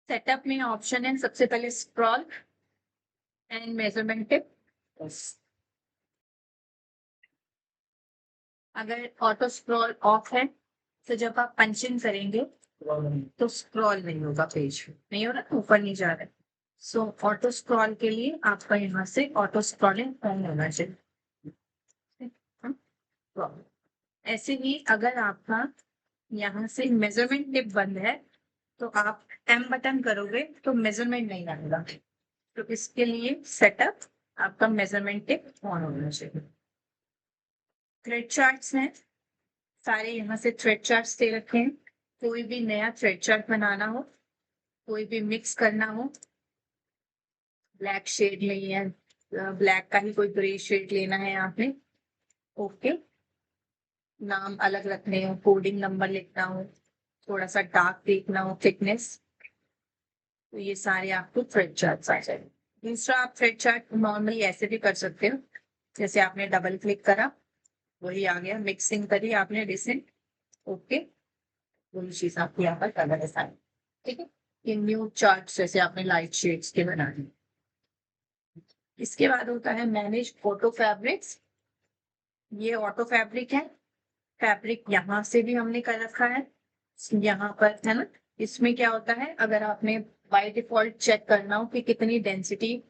Setup में option है सबसे पहले स्क्रॉल एंड मेजरमेंट टिप। अगर ऑटो स्क्रॉल ऑफ है तो जब आप पंचिंग करेंगे तो स्क्रॉल नहीं होगा, पेज नहीं हो रहा, ऊपर नहीं जा रहा है। सो ऑटो स्क्रॉल के लिए आपका यहाँ से ऑटो स्क्रॉलिंग ऑन होना चाहिए। ऐसे ही अगर आपका यहाँ से मेजरमेंट टिप बंद है तो आप एम बटन करोगे तो मेजरमेंट नहीं आएगा। तो इसके लिए सेटअप आपका मेजरमेंट टिप ऑन होना चाहिए। थ्रेड चार्ट्स हैं सारे, यहाँ से थ्रेड चार्ट्स दे रखे हैं। कोई भी नया थ्रेड चार्ट बनाना हो, कोई भी मिक्स करना हो, ब्लैक शेड नहीं है, ब्लैक का ही कोई ग्रे शेड लेना है आपने, ओके, नाम अलग रखने हो, कोडिंग नंबर लिखना हो, थोड़ा सा डार्क देखना हो, थिकनेस, तो ये सारे आपको थ्रेड चार्ट आ जाएंगे। दूसरा, आप थ्रेड चार्ट नॉर्मली ऐसे भी कर सकते हो, जैसे आपने डबल क्लिक करा वही आ गया, मिक्सिंग करी आपने रिसेंट, ओके, वही चीज आपको यहाँ पर कलर है, ठीक है। ये न्यू चार्ट जैसे आपने लाइट शेड्स के बनाने। इसके बाद होता है मैनेज ऑटो फैब्रिक्स। ये ऑटो फैब्रिक है, फैब्रिक यहाँ से भी हमने कर रखा है, यहाँ पर है ना। इसमें क्या होता है, अगर आपने बाय डिफॉल्ट चेक करना हो कि कितनी डेंसिटी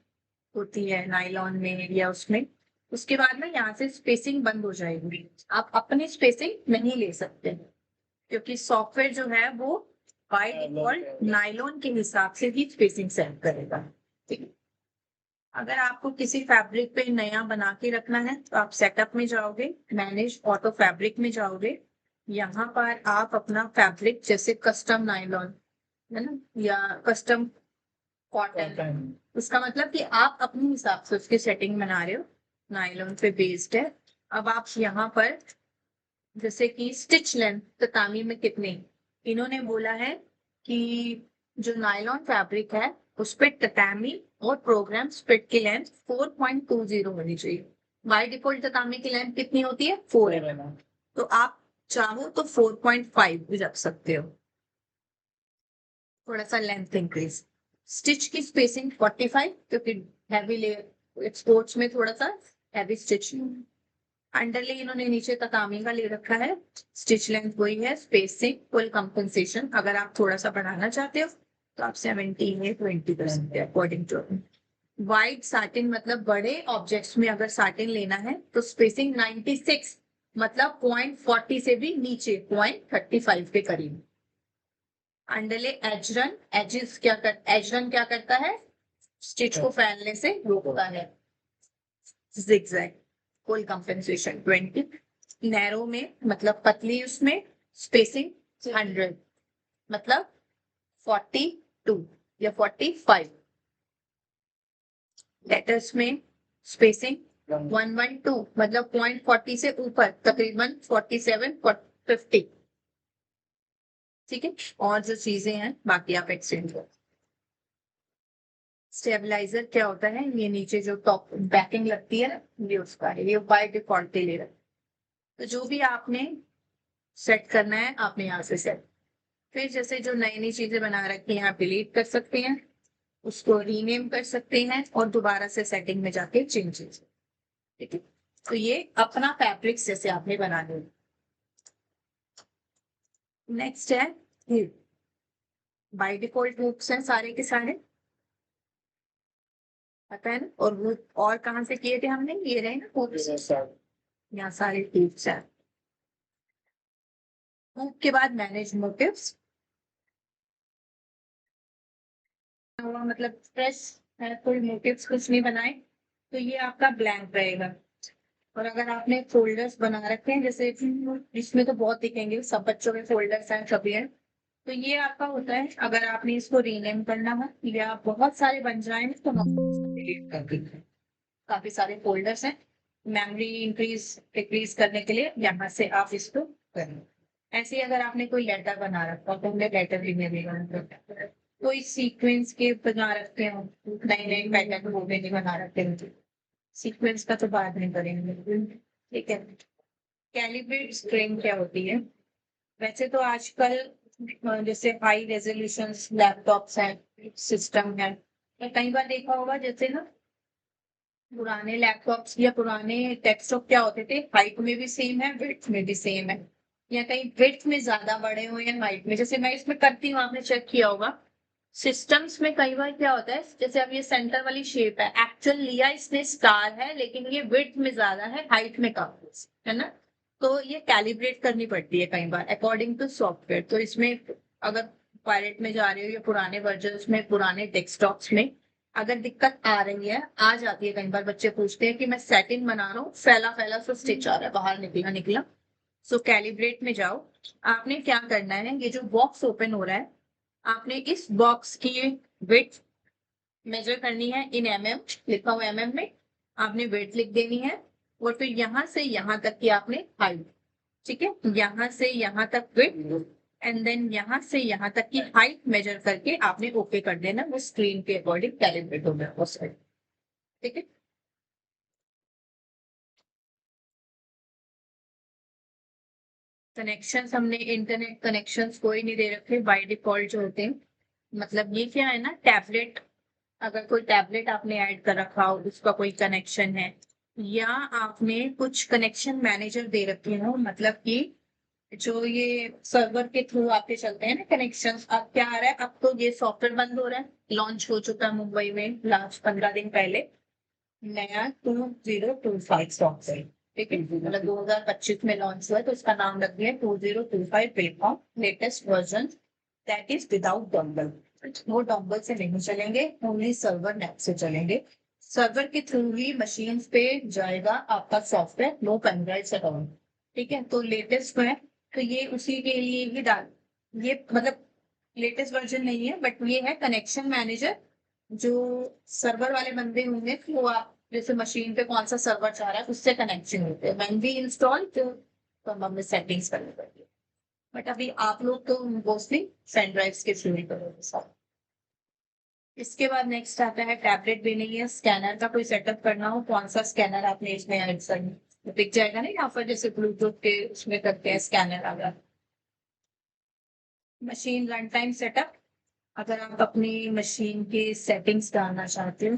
होती है नायलॉन में या उसमें, उसके बाद में यहाँ से स्पेसिंग बंद हो जाएगी। आप अपनी स्पेसिंग नहीं ले सकते क्योंकि सॉफ्टवेयर जो है वो बाय डिफॉल्ट नायलॉन के हिसाब से ही स्पेसिंग सेट करेगा, ठीक है। अगर आपको किसी फैब्रिक पे नया बना के रखना है तो आप सेटअप में जाओगे, मैनेज ऑटो फैब्रिक में जाओगे, यहाँ पर आप अपना फैब्रिक जैसे कस्टम नायलॉन है ना या कस्टम कॉटन, उसका मतलब कि आप अपने हिसाब से उसकी सेटिंग बना रहे हो, नायलॉन पे बेस्ड है। अब आप यहाँ पर जैसे कि स्टिच लेंथ ततामी में कितने, इन्होंने बोला है कि जो नायलॉन फैब्रिक है उस पे ततामी और प्रोग्राम स्पिट की लेंथ 4.20 होनी चाहिए। बाय डिफॉल्ट ततामी की लेंथ कितनी होती है, 4 mm, तो आप चाहो तो 4.5 भी रख सकते हो, थोड़ा सा लेंथ इंक्रीज। स्टिच की स्पेसिंग 45, क्योंकि हैवी लेयर एक्सपोर्ट्स में थोड़ा सा हैवी स्टिच, अंडरले इन्होंने नीचे ततामी का ले रखा है, स्टिच लेंथ वही है, स्पेसिंग फुल कंपनसेशन अगर आप थोड़ा सा बढ़ाना चाहते हो तो आप 17 है 20% अकॉर्डिंग टू। वाइड साटिन मतलब बड़े ऑब्जेक्ट्स में अगर साटिन लेना है तो स्पेसिंग 96 मतलब 0.40 से भी नीचे 0.35 के करीब। अंडरले एजरन, एजरन क्या करता है, स्टिच को फैलने से रोकता है। Zigzag full compensation 20। नैरो में मतलब पतली, उसमें स्पेसिंग 100 मतलब 42 या 45। लेटर्स में स्पेसिंग 112 मतलब 0.40 से ऊपर तकरीबन 47 50, ठीक है। और जो चीजें हैं बाकी आप एक्सचेंज करो। स्टेबलाइजर क्या होता है, ये नीचे जो टॉप बैकिंग लगती है ना, ये उसका है, ये बाय डिफॉल्ट ले रहा है। तो जो भी आपने सेट करना है आपने यहाँ से सेट, फिर जैसे जो नई नई चीजें बना रखी हैं आप डिलीट कर सकते हैं, उसको रीनेम कर सकते हैं और दोबारा से सेटिंग में जाके चेंजेस, ठीक है। तो ये अपना फैब्रिक्स जैसे आपने बना लिया। नेक्स्ट है बाय डिफॉल्ट हुक्स हैं सारे के सारे, पता है ना। और वो और कहाँ से किए थे हमने, ये रहे ना हुक्स, यहाँ सारे हुक्स हैं। हुक के बाद मैनेज मोटिव्स, मतलब फ्रेश है, कोई मोटिव्स कुछ नहीं बनाए तो ये आपका ब्लैंक रहेगा। और अगर आपने फोल्डर्स बना रखे हैं जैसे इसमें तो बहुत दिखेंगे, सब बच्चों के फोल्डर्स हैं सभी हैं, तो ये आपका होता है अगर आपने इसको रीनेम करना हो या बहुत सारे बन जाए तो डिलीट कर देंगे। काफी सारे फोल्डर्स हैं, मेमोरी इंक्रीज डिक्रीज करने के लिए यहाँ से आप इसको करें। ऐसे ही अगर आपने कोई लेटर बना रखा हो तो हमने लेटर भी नहीं, कोई सीक्वेंस के बना रखते हो, नए नए पैटर्न वो भी नहीं बना रखते हो, सीक्वेंस का तो बात नहीं करेंगे, ठीक है। कैलिब्रेट स्क्रीन क्या होती है? वैसे तो आजकल जैसे हाई रेजोल्यूशन लैपटॉप्स हैं, सिस्टम है, या कई बार देखा होगा जैसे ना पुराने लैपटॉप्स या पुराने डेस्कटॉप क्या होते थे, हाइट में भी सेम है, विड्थ में भी सेम है, या कहीं विड्थ में ज्यादा बड़े हो या हाइट में। जैसे मैं इसमें करती हूँ, आपने चेक किया होगा सिस्टम्स में कई बार क्या होता है, जैसे अब ये सेंटर वाली शेप है, एक्चुअल लिया इसने स्टार है, लेकिन ये विड्थ में ज्यादा है, हाइट में कम है ना। तो ये कैलिब्रेट करनी पड़ती है कई बार अकॉर्डिंग टू सॉफ्टवेयर। तो इसमें अगर पायरेट में जा रहे हो या पुराने वर्जन में, पुराने डेस्कटॉप्स में अगर दिक्कत आ रही है, आ जाती है, कई बार बच्चे पूछते हैं कि मैं सेटिंग बना रहा हूँ, फैला फैला सा स्टिच आ रहा है, बाहर निकला निकला। सो कैलिब्रेट में जाओ। आपने क्या करना है, ये जो बॉक्स ओपन हो रहा है, आपने इस बॉक्स की विड्थ मेजर करनी है इन लिखा हुआ में। आपने विड्थ लिख देनी है, और फिर यहाँ से यहाँ तक की आपने हाइट, ठीक है, यहाँ से यहाँ तक विड्थ, एंड देन यहाँ से यहाँ तक की हाइट मेजर करके आपने ओके कर देना। वो स्क्रीन के अकॉर्डिंग कैलिब्रेट हो गया वो साइड, ठीक है। कनेक्शन हमने इंटरनेट कनेक्शन कोई नहीं दे रखे बाय डिफॉल्ट जो होते हैं। मतलब ये क्या है ना, टैबलेट, अगर कोई टैबलेट आपने ऐड कर रखा हो, उसका कोई कनेक्शन है, या आपने कुछ कनेक्शन मैनेजर दे रखे हो, मतलब कि जो ये सर्वर के थ्रू आपके चलते हैं ना कनेक्शन। अब क्या आ रहा है, अब तो ये सॉफ्टवेयर बंद हो रहा है, लॉन्च हो चुका है मुंबई में लास्ट 15 दिन पहले नया 2025 सॉफ्टवेयर, ठीक है, मतलब 2025 में लॉन्च हुआ है, तो इसका नाम रख दिया 2025 platform latest version, that is without dongle. वो डोंगल से नहीं चलेंगे, ओनली सर्वर नेट से चलेंगे। सर्वर के थ्रू ही मशीन पे जाएगा आपका सॉफ्टवेयर, नो पेनड्राइव से डाउन, ठीक है। तो लेटेस्ट है, तो ये उसी के लिए ही डाल, ये मतलब लेटेस्ट वर्जन नहीं है, बट ये है कनेक्शन मैनेजर। जो सर्वर वाले बंदे होंगे, वो आप जैसे मशीन पे कौन सा सर्वर चाह रहा है उससे कनेक्शन होते हैं, मैन भी इंस्टॉल तो हमें सेटिंग्स करनी पड़ती है। बट अभी आप लोग तो मोस्टली पेन ड्राइव्स के थ्रू ही करोगे सब। इसके बाद नेक्स्ट आता है टैबलेट भी नहीं है, स्कैनर का कोई सेटअप करना हो, कौन सा स्कैनर आपने इसमें ऐड करना, तो दिख जाएगा ना यहाँ पर, जैसे ब्लूटूथ के उसमें करते हैं स्कैनर। अगर मशीन रन टाइम सेटअप, अगर आप अपनी मशीन की सेटिंग्स डालना चाहते हो,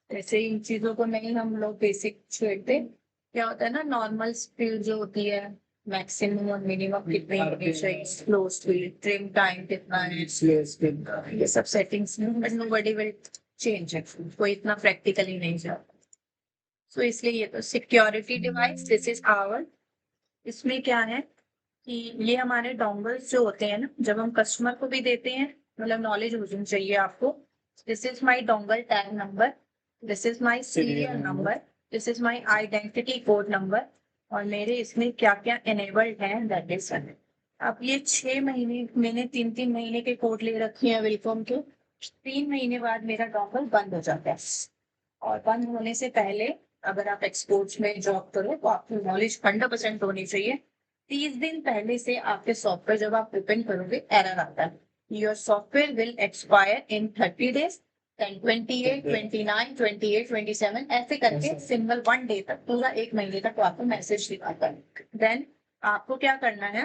जैसे इन चीजों को नहीं हम लोग बेसिक छेड़ते, क्या होता है ना, नॉर्मल स्पीड जो होती है, मैक्सिमम और मिनिमम कितनी होनी चाहिए, स्लो स्पीड, ट्रिम टाइम कितना है, स्लो स्पीड, ये सब सेटिंग्स में बट नोबडी विल चेंज है, कोई इतना प्रैक्टिकली नहीं जाता। सो इसलिए ये तो security device, this is our. इसमें क्या है कि ये हमारे डोंगल्स जो होते हैं ना, जब हम कस्टमर को भी देते हैं, मतलब नॉलेज होनी चाहिए आपको। This is my dongle tag number, this is my serial number, this is my identity code number, और मेरे इसमें क्या क्या एनेबल्ड है, दैट इज। अब ये 6 महीने, मैंने 3-3 महीने के कोड ले रखे हैं वेलकम के, 3 महीने बाद मेरा डोंगल बंद हो जाता है। और बंद होने से पहले, अगर आप एक्सपोर्ट्स में जॉब करो तो आपकी नॉलेज 100% होनी चाहिए। 30 दिन पहले से आपके सॉफ्टवेयर जब आप ओपन करोगे, एरर आता है, your software will expire in 30 days, then 28, 29, 28, 27 ऐसे करके सिंगल 1 डे तक, पूरा 1 महीने तक आपको मैसेज दिखाता है। देन आपको क्या करना है,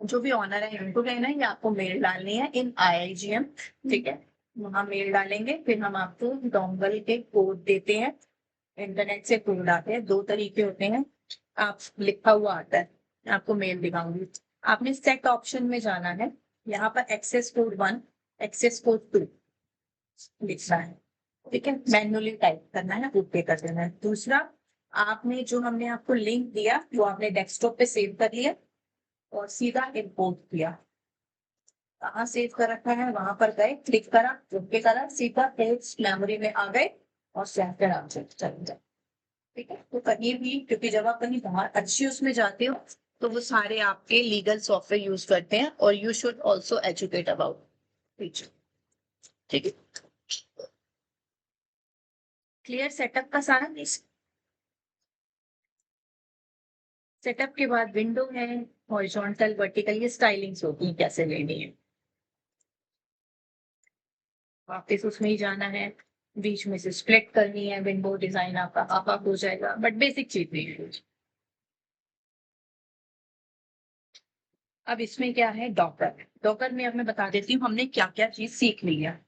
जो भी ऑनर है उनको कहना है, या आपको मेल डालनी है इन IIGM, ठीक है, वहां मेल डालेंगे, फिर हम आपको डोंगल के कोड देते हैं, इंटरनेट से कोड आते हैं, 2 तरीके होते हैं, आप लिखा हुआ आता है, मैं आपको मेल दिखाऊंगी। आपने सेट ऑप्शन में जाना है, यहाँ पर एक्सेस कोड 1, एक्सेस कोड 2 लिखना है, ठीक है, मैन्युअली टाइप करना है, ओके कर देना है। दूसरा, आपने जो हमने आपको लिंक दिया वो आपने डेस्कटॉप पे सेव कर लिया और सीधा इम्पोर्ट किया, कहाँ सेव कर रखा है वहां पर गए, क्लिक करा, ओके करा, सीधा पेज मेमोरी में आ गए और सॉफ्टवेयर आप चल जाए, ठीक है। तो कहीं भी, क्योंकि जब आप कहीं बाहर अच्छी उसमें जाते हो तो वो सारे आपके लीगल सॉफ्टवेयर यूज करते हैं, और you should also educate about, ठीक है। क्लियर सेटअप का सारा सेटअप के बाद विंडो है, हॉरिजॉन्टल वर्टिकल, ये स्टाइलिंग्स होती है कैसे लेनी है, वापस उसमें ही जाना है, बीच में से स्प्लिट करनी है, विंडो डिजाइन आपका आप हो जाएगा, बट बेसिक चीज नहीं है। अब इसमें क्या है, डॉकर। डॉकर में अब मैं बता देती हूँ हमने क्या क्या चीज सीख ली है।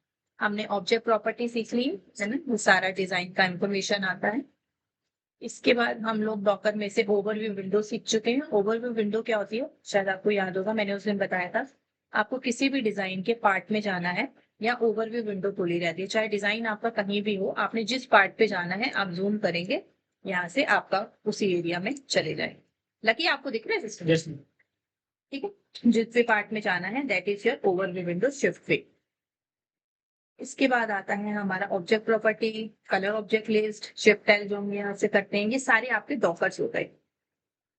हमने ऑब्जेक्ट प्रॉपर्टी सीख ली है ना, वो सारा डिजाइन का इंफॉर्मेशन आता है। इसके बाद हम लोग डॉकर में से ओवरव्यू विंडो सीख चुके हैं। ओवरव्यू विंडो क्या होती है, शायद आपको याद होगा, मैंने उस दिन बताया था। आपको किसी भी डिजाइन के पार्ट में जाना है या ओवरव्यू विंडो खुली रहती है, चाहे डिजाइन आपका कहीं भी हो, आपने जिस पार्ट पे जाना है आप जूम करेंगे, यहाँ से आपका उसी एरिया में चले जाए। लकी आपको दिख रहा है सिस्टम? ठीक है, जिस भी पार्ट में जाना है that is your overview window shift way. इसके बाद आता है हमारा object property, colour object list, shift tag जो हम यहाँ से करते हैं, ये सारे आपके डॉकर्स हो गए।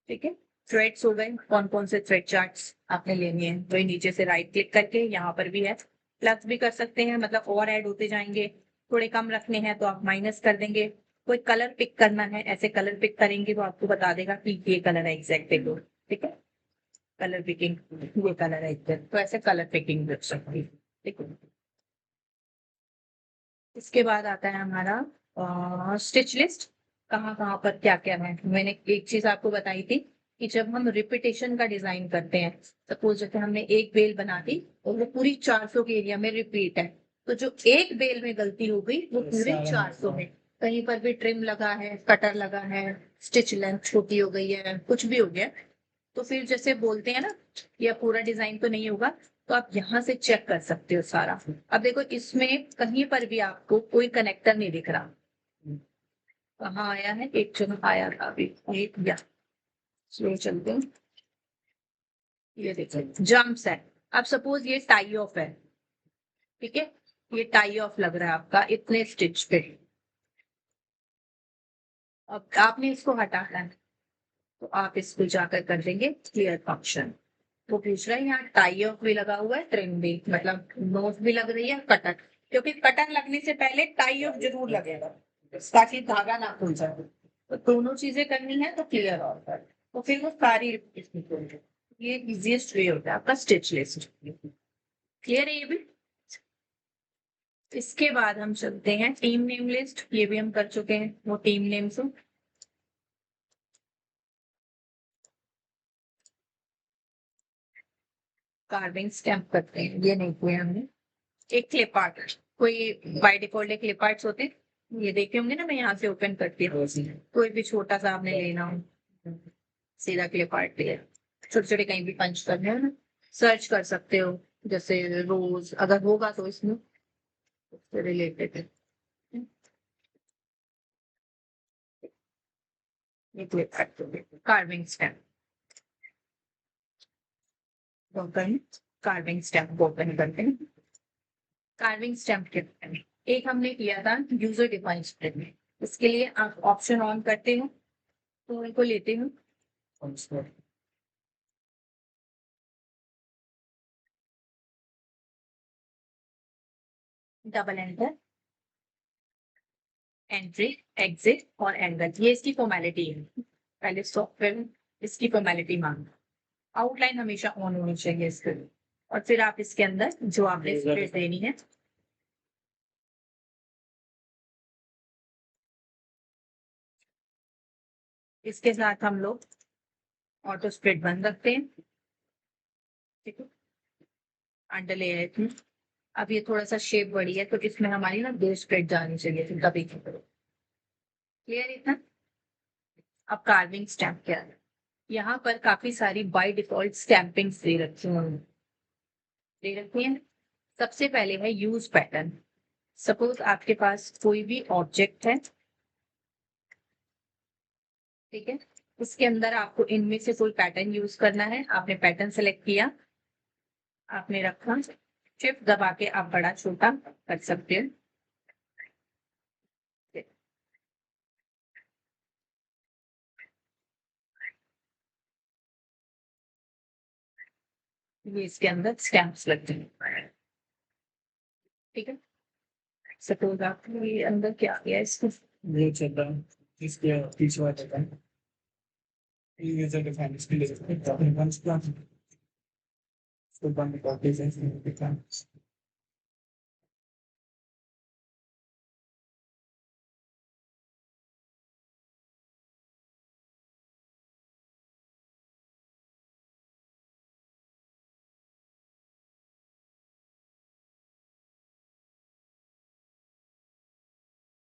ठीक है, थ्रेड्स हो गए, कौन कौन से थ्रेड चार्ट्स आपने लेने हैं, वही नीचे से राइट क्लिक करके यहाँ पर भी है, प्लस भी कर सकते हैं, मतलब और ऐड होते जाएंगे। थोड़े कम रखने हैं तो आप माइनस कर देंगे। कोई कलर पिक करना है, ऐसे कलर पिक करेंगे तो आपको बता देगा कि ये कलर है एग्जैक्ट लो। ठीक है, कलर पिकिंग, ये कलर है एग्जैक्ट, तो ऐसे कलर पिकिंग रख सकते हैं। ठीक है, इसके बाद आता है हमारा स्टिच लिस्ट, कहाँ कहाँ पर क्या क्या है। मैंने एक चीज आपको बताई थी कि जब हम रिपीटेशन का डिजाइन करते हैं, सपोज जैसे हमने एक बेल बना दी और वो पूरी 400 के एरिया में रिपीट है, तो जो एक बेल में गलती हो गई वो पूरे 400 में, कहीं पर भी ट्रिम लगा है, कटर लगा है, स्टिच लेंथ छोटी हो गई है, कुछ भी हो गया, तो फिर जैसे बोलते हैं ना, ये पूरा डिजाइन तो नहीं होगा, तो आप यहाँ से चेक कर सकते हो सारा। अब देखो इसमें कहीं पर भी आपको कोई कनेक्टर नहीं दिख रहा, कहाँ आया है, एक जगह आया था अभी, एक या स्लो चलते हैं, ये देखो जम्प्स है। अब सपोज ये टाई ऑफ है, ठीक है, ये टाई ऑफ लग रहा है आपका इतने स्टिच पे, अब आपने इसको हटाना है तो आप इसको जाकर कर देंगे क्लियर फंक्शन। वो पूछ रहा है यहाँ टाई ऑफ भी लगा हुआ है, ट्रिम भी, मतलब नोज भी लग रही है, कटर, क्योंकि कटर लगने से पहले टाई ऑफ जरूर लगेगा ताकि धागा ना खुल जाए, तो दोनों चीजें करनी है तो क्लियर ऑफ है, तो फिर वो सारी इसमें खुल जाए। ये इजिएस्ट वे होता है आपका स्टिच लिस्ट। क्लियर है ये भी? इसके बाद हम चलते हैं टीम नेम लिस्ट, ये भी हम कर चुके हैं, वो टीम नेम से कार्विंग स्टैम्प करते हैं, ये नहीं किया हमने। एक क्लिप आर्ट, कोई बाय डिफॉल्ट एक क्लिप आर्ट्स होते हैं, ये देखे होंगे ना, मैं यहाँ से ओपन करती हूँ, कोई भी छोटा सा आपने लेना हो, सीधा क्लिप आर्ट लिया, छोटे छोटे कहीं भी पंच करने हो ना, सर्च कर सकते हो, जैसे रोज अगर होगा तो इसमें रिलेटेड है, ये clip art carving stamp, open carving stamp open करते हैं। कार्विंग स्टैम्प के बारे में एक हमने किया था यूजर डिफाइंड स्प्रेड में, इसके लिए आप ऑप्शन ऑन करते हो तो उनको लेते हो, डबल एंटर, एंट्री, एग्जिट और एंगल, ये इसकी फॉर्मेलिटी है। पहले सॉफ्टवेयर इसकी फॉर्मेलिटी मांगना, आउटलाइन हमेशा ऑन होनी चाहिए इसके, और फिर आप इसके अंदर जो आपने स्प्रेड देनी है, इसके साथ हम लोग ऑटो स्प्रेड बंद रखते हैं। ठीक है, अंडर ले आए थे, अब ये थोड़ा सा शेप बड़ी है तो इसमें हमारी ना दो स्प्रेड जानी चाहिए थी, तभी क्लियर इतना। अब कार्विंग स्टैम्प क्या है, यहाँ पर काफी सारी बाय डिफॉल्ट स्टैंपिंग दे रखी है। सबसे पहले है यूज पैटर्न, सपोज आपके पास कोई भी ऑब्जेक्ट है, ठीक है, इसके अंदर आपको इनमें से कोई पैटर्न यूज करना है, आपने पैटर्न सेलेक्ट किया, आपने रखा, शिफ्ट दबा के आप बड़ा छोटा कर सकते हैं। ये इसके अंदर स्टैम्प्स लगते हैं, ठीक है, सपोज आपके ये अंदर क्या आ गया इसको, ये चल रहा है, इसके पीछे वाला चल रहा है, ये यूजर डिफाइंड इसके लिए इसको बंद कर दीजिए।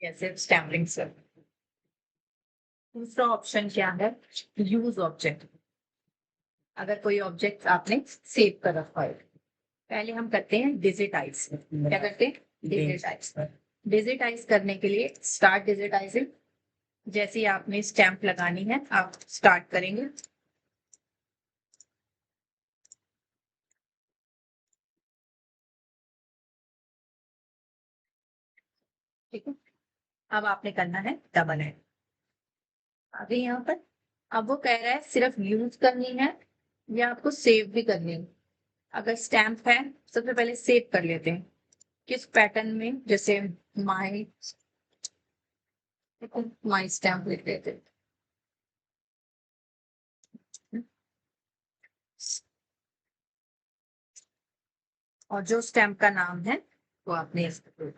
या सिर्फ स्टैम्पिंग से। दूसरा ऑप्शन क्या है, यूज ऑब्जेक्ट। अगर कोई ऑब्जेक्ट आपने सेव कर रखा है, पहले हम करते हैं डिजिटाइज। क्या करते हैं, डिजिटाइज। डिजिटाइज करने के लिए स्टार्ट डिजिटाइजिंग, जैसे ही आपने स्टैंप लगानी है आप स्टार्ट करेंगे। ठीक है, अब आपने करना है डबल है। आगे यहाँ पर अब वो कह रहा है सिर्फ यूज करनी है या आपको सेव भी करनी है। अगर स्टैंप है, सबसे पहले सेव कर लेते हैं। किस पैटर्न में, जैसे माई, माई स्टैंप लिख लेते हैं। और जो स्टैंप का नाम है वो आपने इसको,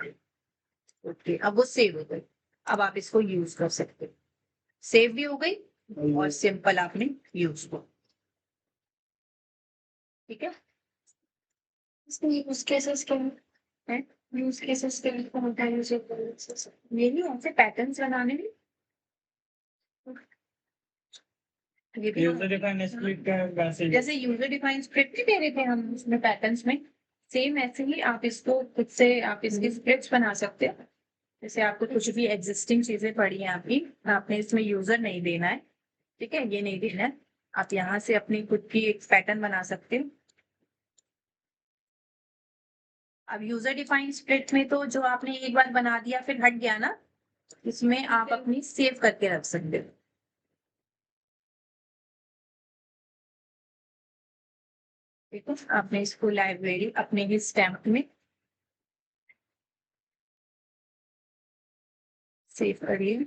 ओके, अब वो सेव हो गई। अब आप इसको यूज कर सकते हो। सेव भी हो गई और सिंपल आपने यूज को। ठीक है, इसमें यूज केसेस क्या है, यूज केसेस के लिए कौन सा यूज यही ऐसे पैटर्न्स बनाने में। ये भी यूजर डिफाइंड स्क्रिप्ट का वैसे ही। जैसे यूजर डिफाइंड स्क्रिप्ट ही दे रहे थे हम उसमें पैटर्न्स में, सेम ऐसे ही आप इसको खुद से आप इसके स्क्रिप्ट्स बना सकते हो। जैसे आपको कुछ भी एग्जिस्टिंग चीजें पड़ी हैं आपकी, आपने इसमें यूजर नहीं देना है, ठीक है, ये नहीं देना है, आप यहाँ से अपनी खुद की एक पैटर्न बना सकते हो। अब यूजर डिफाइंड स्क्रिप्ट में तो जो आपने एक बार बना दिया फिर हट गया ना, इसमें आप अपनी सेव करके रख सकते हो। ठीक है, आपने इसको लाइब्रेरी अपने ही स्टैम्प में सेव करिए।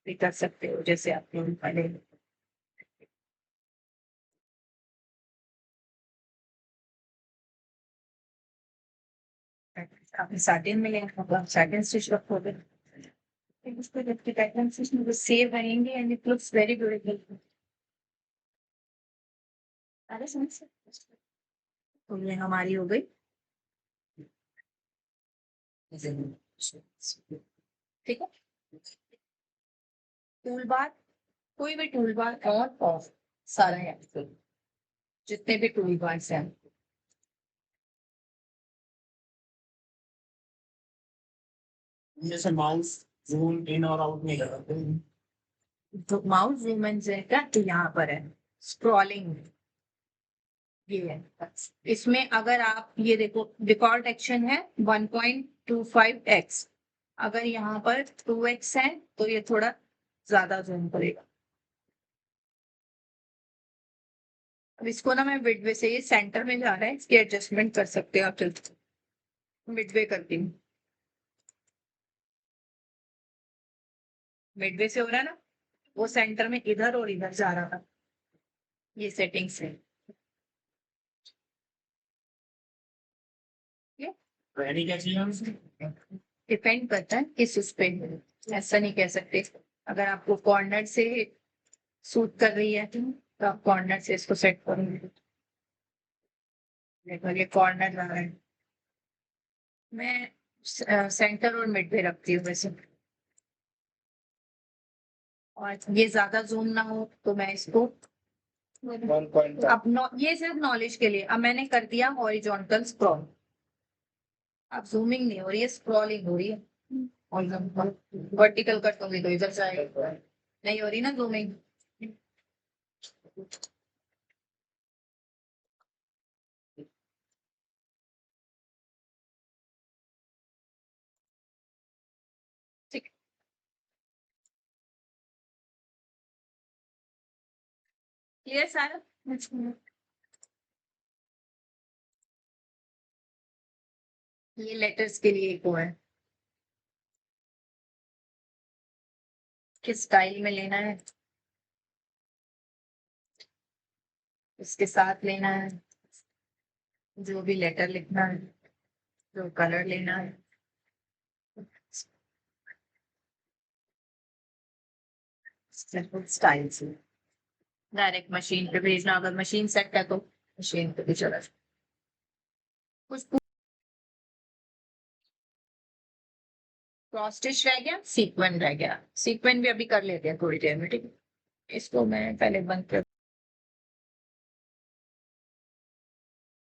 भी कर सकते हो जैसे आपने पहले। आपने साटिन में लिया होगा, साटिन स्टिच रखोगे, फिर उसको जब के पैटर्न स्टिच में सेव रहेंगे and it looks very beautiful. अरे समझ सकते, तो ये हमारी हो गई। ठीक है, टूल बार, कोई भी टूल बार ऑन ऑफ सारा है, जितने भी टूल बार्स हैं। जैसे माउस जूम इन और आउट नहीं करते। तो माउस जूम इन का तो यहाँ पर है स्क्रॉलिंग, ये है। इसमें अगर आप ये देखो डिफॉल्ट एक्शन है 1.25x, अगर यहाँ पर 2x है तो ये थोड़ा ज्यादा जूम करेगा। अब इसको ना मैं मिडवे से, ये सेंटर में जा रहा है, इसकी एडजस्टमेंट कर सकते हो आप, चलते मिडवे करती हूँ। मिडवे से हो रहा है ना, वो सेंटर में इधर और इधर जा रहा था, ये सेटिंग्स है। यानी क्या चाहिए हमसे? डिपेंड करता है किस उस पे, ऐसा नहीं कह सकते। अगर आपको कॉर्नर से सूट कर रही है तो आप कॉर्नर से इसको सेट करोगे। देखो ये कॉर्नर रहा है, मैं सेंटर और मिड पे रखती हूँ वैसे। और ये ज्यादा जूम ना हो तो मैं इसको, 1 पॉइंट अब ये सिर्फ नॉलेज के लिए, अब मैंने कर दिया हॉरिजॉन्टल स्क्रॉल। अब जूमिंग नहीं हो रही है, स्क्रॉलिंग हो रही है। और वर्टिकल कर दूंगी तो इधर जाएगा, नहीं हो रही ना जूमिंग। ठीक, क्लियर सारा। ये लेटर्स के लिए एक वो है, किस स्टाइल में लेना है, इसके साथ लेना है, जो भी लेटर लिखना है, जो कलर लेना है। स्टाइल से डायरेक्ट मशीन पे भेजना, अगर मशीन सेट है तो मशीन पे भी चला जाए। कुछ क्रॉस स्टिच रह गया, सीक्वेंस रह गया। सीक्वेंस भी अभी कर लेते हैं थोड़ी देर में, ठीक है। इसको मैं पहले बंद कर